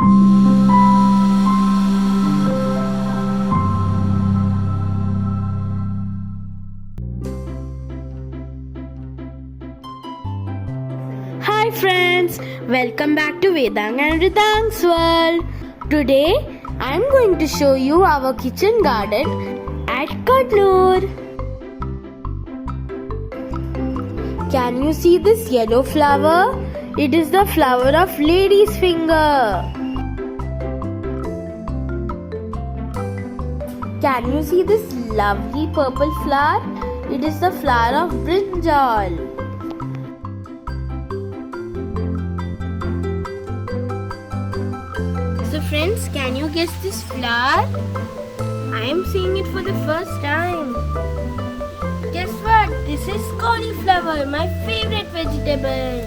Hi friends, welcome back to Vedang and Ridhang'S world. Today I am going to show you our kitchen garden at Kannur. Can you see this yellow flower? It is the flower of lady's finger. Can you see this lovely purple flower? It is the flower of brinjal. So friends, can you guess this flower? I am seeing it for the first time. Guess what? This is cauliflower, my favorite vegetable.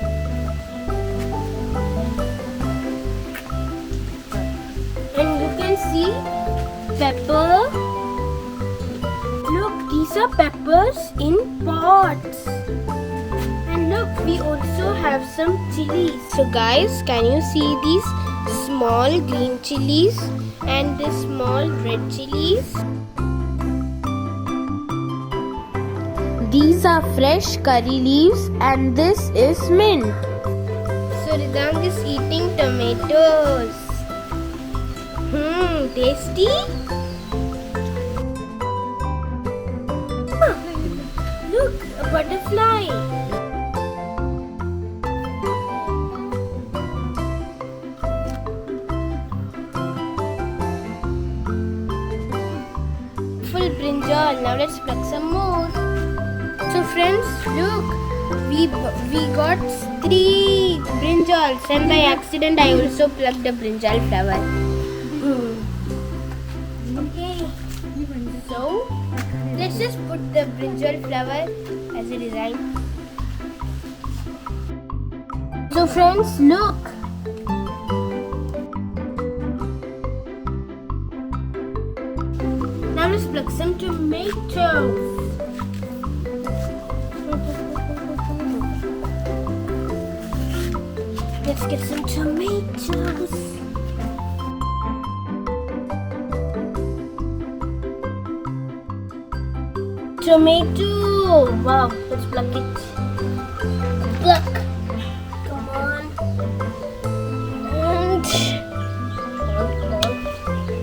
And you can see pepper. Look, these are peppers in pots. And look, we also have some chilies. So guys, can you see these small green chilies and the small red chilies? These are fresh curry leaves and this is mint. So Ridhang is eating tomatoes. Tasty? Look, a butterfly. Full brinjal. Now let's pluck some more. So friends, look, we got 3 brinjals and by accident I also plucked a brinjal flower. Okay, so let's just put the brinjal flower as a design. So friends, look. Now let's pluck some tomatoes. Let's get some tomatoes. Tomato! Wow, let's pluck it. Pluck! Come on. And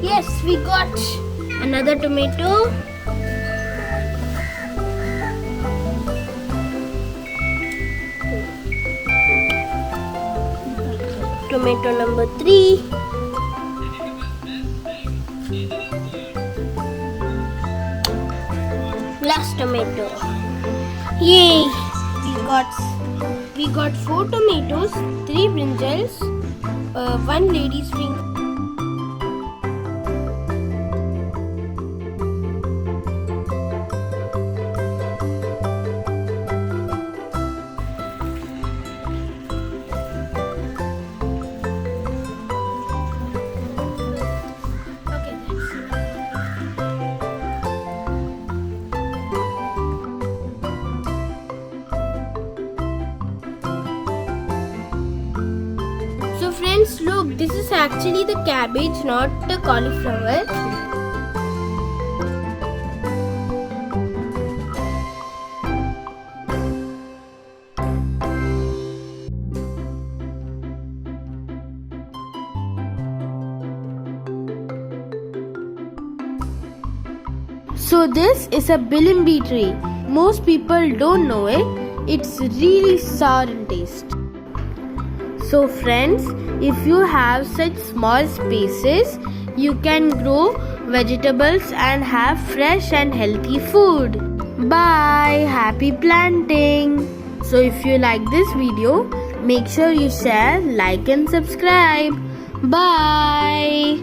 yes, we got another tomato. Tomato number 3. Last tomato. Yay! We got 4 tomatoes, 3 brinjals, 1 lady's finger. So friends, look, this is actually the cabbage, not the cauliflower. So this is a bilimbi tree. Most people don't know it. It's really sour in taste. So friends, if you have such small spaces, you can grow vegetables and have fresh and healthy food. Bye! Happy planting! So if you like this video, make sure you share, like and subscribe. Bye!